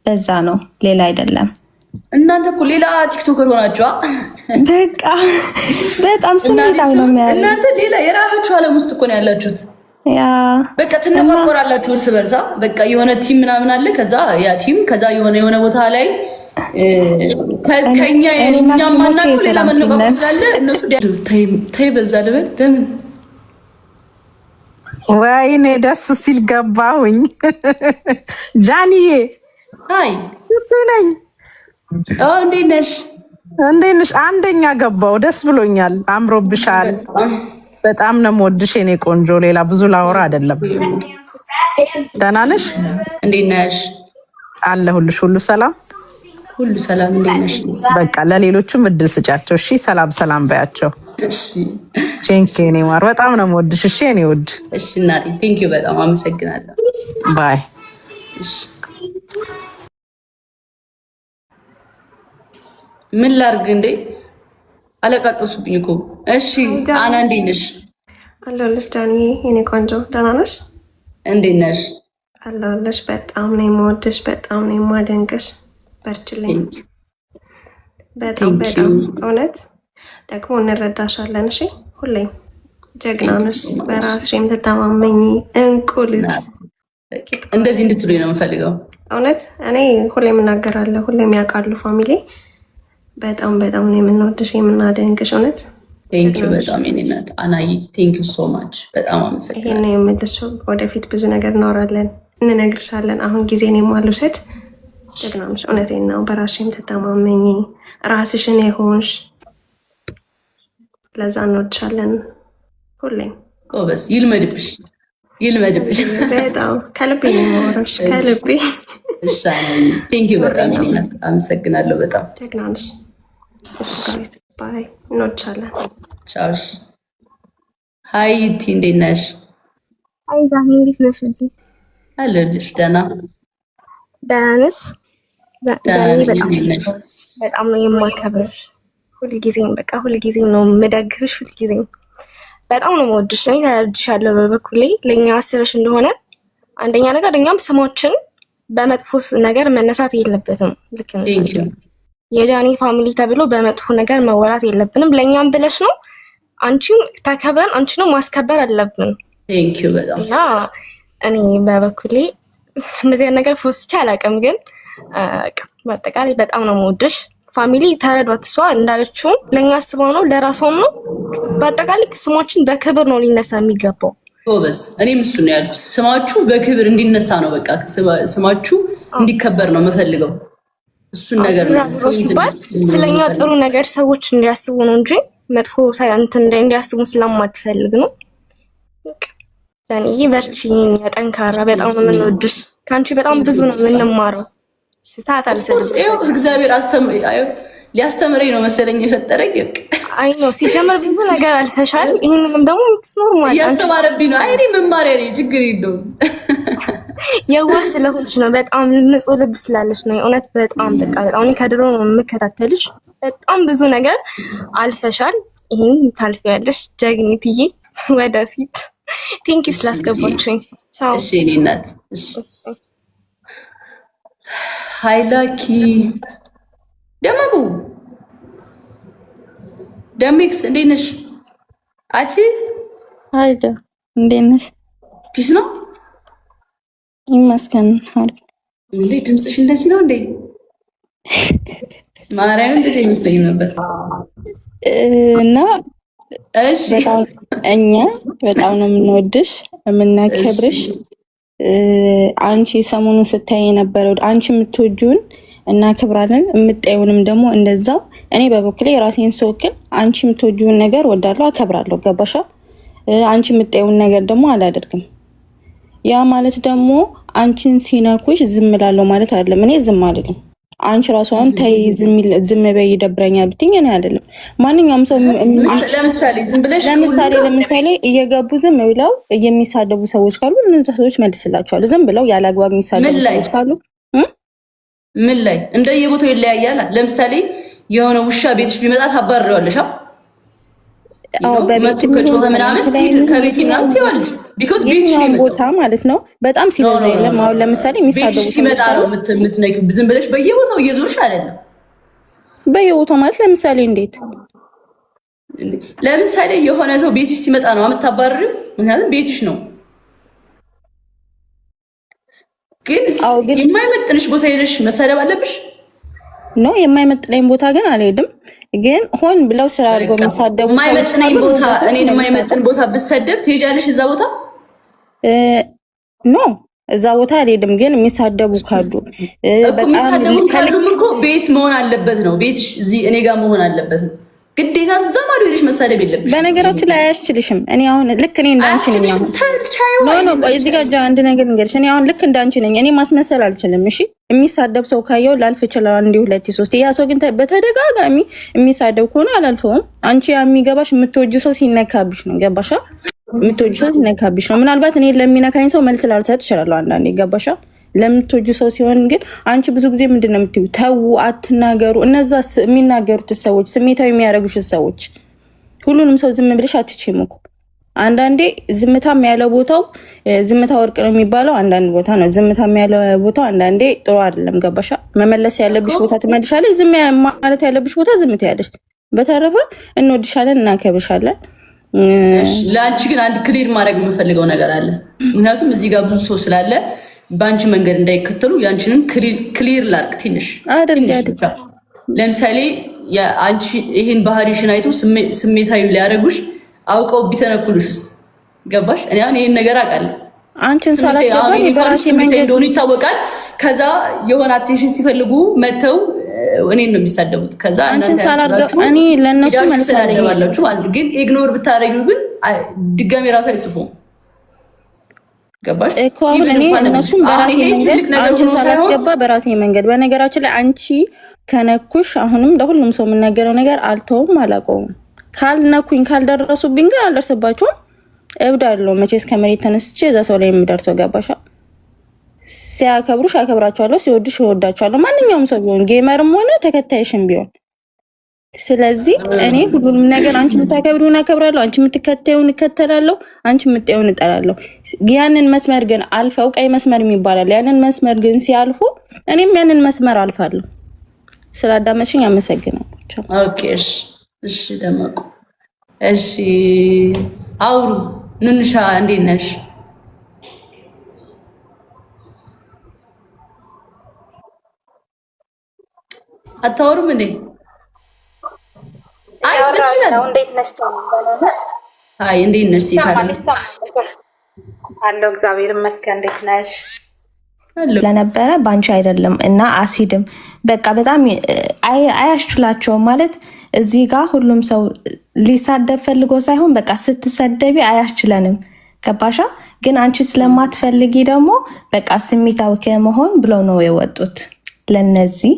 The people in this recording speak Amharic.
በዛ ነው ሌላ አይደለም። እናንተ እኮ ሌላ ቲክቶከር ሆናችኋ። በቃ በጣም ስሜታዊ ነው የሚያደርገው። እናንተ ሌላ የራሳችሁ ዓለም ውስጥ እኮ ነው ያላችሁት። ያ በቃ ትነቋቆራላችሁ እርስ በርሳ። በቃ የሆነ ቲም ምናምን አለ፣ ከዛ ያ ቲም ከዛ የሆነ ቦታ ላይ ከኛ እኛም ማናውቀው ሌላ መነቋቆር ስላለ እነሱ ተይ በዛ ልበል። ለምን ወይኔ ደስ ሲል ገባሁኝ። ጃኒዬ አይ ነኝ። እንዴት ነሽ? አንደኛ ገባው። ደስ ብሎኛል። አምሮብሻል። በጣም ነው የምወድሽ የኔ ቆንጆ። ሌላ ብዙ ላወራ አይደለም። ደህና ነሽ? እንዴት ነሽ? አለሁልሽ። ሁሉ ሰላም? ሁሉ ሰላም። እንዴት ነሽ? በቃ ለሌሎቹም እድል ስጫቸው። እሺ፣ ሰላም በያቸው። እሺ። ቼንክ የኔ ማር፣ በጣም ነው የምወድሽ። እሺ የኔ ውድ። እሺ እናቴ፣ ቴንክ ዩ በጣም አመሰግናለሁ። ባይ። እሺ። ምን ላድርግ እንዴ? አለቃቀሱብኝ እኮ። እሺ አና እንዴት ነሽ? አለሁልሽ ዳኒ የኔ ቆንጆ። ደህና ነሽ? እንዴት ነሽ? አለሁልሽ። በጣም ነው የምወድሽ፣ በጣም ነው የማደንቅሽ። በርችልኝ። በጣም እውነት ደግሞ እንረዳሻለን። እሺ ሁሌም ጀግና ነሽ፣ በራስሽ የምትተማመኝ እንቁ ልጅ። እንደዚህ እንድትሉኝ ነው የምፈልገው። እውነት እኔ ሁሌም እናገራለሁ፣ ሁሌም ያውቃሉ ፋሚሊ። በጣም ነው የምንወድሽ የምናደንቅሽ። እውነት ቴንኪው በጣም የኔ እናት አናይ፣ ቴንኪው ሶ ማች። በጣም አመሰግናለሁ። ይሄን የምልሽ ወደፊት ብዙ ነገር እናወራለን፣ እንነግርሻለን። አሁን ጊዜን የማልውሰድ ጀግና ነሽ። እውነቴን ነው። በራስሽ የምትተማመኝ ራስሽን የሆንሽ፣ ለዛ እንወድሻለን ሁሌም። ጎበዝ። ይልመድብሽ። በጣም ከልቤ ነው የማወራሽ፣ ከልቤ። እሺ ቴንኪው በጣም የኔ እናት አመሰግናለሁ። በጣም ጀግና ነሽ። ባይ። እንወድሻለን። ቻው። ሀይ ቲ እንዴት ነሽ? አይ ዛሬ እንዴት ነሽ? አለሁልሽ። ደህና ነሽ? በጣም ነው የማከብርሽ። ሁልጊዜም ነው የምደግፍሽ። ሁልጊዜም በጣም ነው የምወድሽ። እኔ ተረድሻለሁ በበኩሌ። ለእኛ አስበሽ እንደሆነ አንደኛ ነገር እኛም ስማችን በመጥፎ ነገር መነሳት የለበትም። ልክ ነሽ። የጃኒ ፋሚሊ ተብሎ በመጥፎ ነገር መወራት የለብንም። ለእኛም ብለሽ ነው። አንቺም ተከብረን አንቺንም ማስከበር አለብን። ቴንኪው በጣም እና እኔ በበኩሌ እንደዚህ ነገር ፎስቼ አላውቅም፣ ግን በአጠቃላይ በጣም ነው የምወድሽ። ፋሚሊ ተረዷት። እሷ እንዳለችው ለእኛ አስበው ነው፣ ለራሷም ነው። በአጠቃላይ ስማችን በክብር ነው ሊነሳ የሚገባው። ጎበዝ። እኔም እሱ ነው ያልኩት። ስማችሁ በክብር እንዲነሳ ነው። በቃ ስማችሁ እንዲከበር ነው የምፈልገው። እሱን ነገር ነው ሲባል ስለኛ ጥሩ ነገር ሰዎች እንዲያስቡ ነው እንጂ መጥፎ ሳይንት እንዲያስቡ ስለማትፈልግ ነው። ዳኒ በርቺ፣ ጠንካራ። በጣም ነው የምንወድሽ። ከአንቺ በጣም ብዙ ነው የምንማረው። ስታት አልሰደም። እግዚአብሔር ሊያስተምረኝ ነው መሰለኝ የፈጠረኝ። አይ ነው ሲጀመር ብዙ ነገር አልፈሻል። ይሄንንም ደግሞ የምትኖር ማለት እያስተማረብኝ ነው። አይ እኔ መማሪያ ነኝ፣ ችግር የለውም። የዋህ ስለሆንሽ ነው። በጣም ንጹህ ልብ ስላለሽ ነው። እውነት በጣም እኔ ከድሮ ነው የምከታተልሽ። በጣም ብዙ ነገር አልፈሻል። ይሄን ታልፊያለሽ ጀግኒትዬ። ወደፊት ቴንኪው ስላስገባችኝ። ቻው። እሺ እኔ እናት። እሺ ሃይላኪ ደመቁ ደሚክስ እንዴት ነሽ? አቺ አይዳ እንዴት ነሽ? ፒስ ነው ይመስገን። እንዴ ድምፅሽ እንደዚህ ነው እንዴ? ማርያም እንደዚህ አይመስለኝም ነበር። እና እሺ እኛ በጣም ነው የምንወድሽ የምናከብርሽ። አንቺ ሰሞኑን ስታይ የነበረው አንቺ የምትወጂውን እናከብራለን፣ የምታዩንም ደግሞ እንደዛው። እኔ በበኩሌ የራሴን ስወክል አንቺ የምትወጂውን ነገር ወዳለሁ፣ አከብራለሁ። ገባሻ? አንቺ የምታዩውን ነገር ደግሞ አላደርግም። ያ ማለት ደግሞ አንቺን ሲነኩሽ ዝም እላለሁ ማለት አይደለም። እኔ ዝም አልልም። አንቺ ራሷን ተይ ዝም በይ ይደብረኛል ብትኝ እኔ አይደለም። ማንኛውም ሰው ለምሳሌ እየገቡ ዝም ብለው የሚሳደቡ ሰዎች ካሉ እነዛ ሰዎች መልስላቸዋለሁ። ዝም ብለው ያለ አግባብ የሚሳደቡ ሰዎች ካሉ ምን ላይ እንደየቦታው ይለያያል። ለምሳሌ የሆነ ውሻ ቤትሽ ቢመጣ ታባርሪዋለሽ። በቤት ከጮኸ ምናምን ከቤት ምናምን ትይዋለሽ። ቢኮዝ ቤትሽ ነው ቦታ ማለት ነው። በጣም ሲበዛ የለም። አሁን ለምሳሌ የሚሳደቡ ሲመጣ ነው የምትነቂው። ዝም ብለሽ በየቦታው እየዞርሽ አይደለም። በየቦታው ማለት ለምሳሌ እንዴት? ለምሳሌ የሆነ ሰው ቤትሽ ሲመጣ ነው የምታባርሪው። ምክንያቱም ቤትሽ ነው። ግን የማይመጥንሽ ቦታ ሄደሽ መሳደብ አለብሽ ነው? የማይመጥነኝ ቦታ ግን አልሄድም። ግን ሆን ብለው ስራ አድርገው የሚሳደቡ የማይመጥነኝ ቦታ እኔን የማይመጥን ቦታ ብሰደብ ትሄጃለሽ እዛ ቦታ? ኖ እዛ ቦታ አልሄድም። ግን የሚሳደቡ ካሉ የሚሳደቡ ካሉም እኮ ቤት መሆን አለበት ነው። ቤትሽ እዚህ እኔ ጋር መሆን አለበት ነው። ግዴታ እዛ ማዶ ሄደሽ መሳደብ የለብሽ። በነገራችን ላይ አያስችልሽም። እኔ አሁን ልክ እኔ እንዳንቺ ነኝ። ኖ ቆይ እዚህ ጋር አንድ ነገር እንገርሽ። እኔ አሁን ልክ እንዳንቺ ነኝ። እኔ ማስመሰል አልችልም። እሺ የሚሳደብ ሰው ካየው ላልፍ ይችላል። አንድ ሁለት ሶስት። ያ ሰው ግን በተደጋጋሚ የሚሳደብ ከሆነ አላልፈውም። አንቺ የሚገባሽ የምትወጂው ሰው ሲነካብሽ ነው። ገባሻ? የምትወጂው ሰው ሲነካብሽ ነው። ምናልባት እኔ ለሚነካኝ ሰው መልስ ላልሰጥ እችላለሁ አንዳንዴ። ገባሻ? ለምትወጂው ሰው ሲሆን ግን አንቺ ብዙ ጊዜ ምንድን ነው የምትይው? ተው አትናገሩ። እነዛ የሚናገሩት ሰዎች ስሜታዊ የሚያደርጉሽ ሰዎች ሁሉንም ሰው ዝም ብለሽ አትችይም እኮ። አንዳንዴ ዝምታም ያለ ቦታው ዝምታ ወርቅ ነው የሚባለው አንዳንድ ቦታ ነው። ዝምታም ያለ ቦታው አንዳንዴ ጥሩ አይደለም። ገባሻ? መመለስ ያለብሽ ቦታ ትመልሻለሽ፣ ዝም ማለት ያለብሽ ቦታ ዝም ትያለሽ። በተረፈ እንወድሻለን፣ እናከብርሻለን። ለአንቺ ግን አንድ ክሊር ማድረግ የምፈልገው ነገር አለ። ምክንያቱም እዚህ ጋር ብዙ ሰው ስላለ በአንቺ መንገድ እንዳይከተሉ ያንቺንም ክሊር ላርክ ትንሽ ብቻ። ለምሳሌ አንቺ ይሄን ባህሪሽን አይቶ ስሜታዊ ሊያደርጉሽ አውቀው ቢተነኩሉሽስ? ገባሽ? እኔ አሁን ይሄን ነገር አውቃለሁ። አንቺን ሳላስገባ በራሴ መንገድ እንደሆነ ይታወቃል። ከዛ የሆነ አቴንሽን ሲፈልጉ መተው እኔን ነው የሚሳደቡት። ከዛ አንቺን ሳላስገባ እኔ ለነሱ መልሳለሁ። ግን ኢግኖር ብታረጊው ግን ድጋሜ ራሱ አይጽፉም። ገባሽ እኮ እኔ እነሱም በራሴ መንገድ አንቺ ሳላስገባ በራሴ መንገድ። በነገራችን ላይ አንቺ ከነኩሽ አሁንም ለሁሉም ሰው የምናገረው ነገር አልተውም፣ አላቆምም። ካልነኩኝ ካልደረሱብኝ ግን አልደርስባቸውም። እብዳለሁ መቼስ ከመሬት ተነስቼ እዛ ሰው ላይ የምደርሰው። ገባሻ? ሲያከብሩሽ አከብራቸዋለሁ፣ ሲወዱሽ እወዳቸዋለሁ። ማንኛውም ሰው ቢሆን ጌመርም ሆነ ተከታይሽም ቢሆን። ስለዚህ እኔ ሁሉንም ነገር አንቺ የምታከብሪውን አከብራለሁ፣ አንቺ የምትከተይውን እከተላለሁ፣ አንቺ የምትጠይውን እጠላለሁ። ያንን መስመር ግን አልፈው ቀይ መስመር የሚባላል። ያንን መስመር ግን ሲያልፉ እኔም ያንን መስመር አልፋለሁ። ስላዳመጥሽኝ አመሰግናለሁ። ኦኬ እሺ ደመቁ እሺ አውሩ። ኑንሻ እንዴት ነሽ? አታወሩም እንዴ? አይ ደስ ይላል። እንዴት ነሽ? አይ እንዴት ነሽ? አለው እግዚአብሔር ይመስገን። እንዴት ነሽ? ለነበረ ባንቺ አይደለም እና አሲድም በቃ በጣም አያስችላቸውም ማለት እዚህ ጋር ሁሉም ሰው ሊሳደብ ፈልጎ ሳይሆን በቃ ስትሰደቢ አያስችለንም። ገባሻ? ግን አንቺ ስለማትፈልጊ ደግሞ በቃ ስሜታዊ ከመሆን ብለው ነው የወጡት ለነዚህ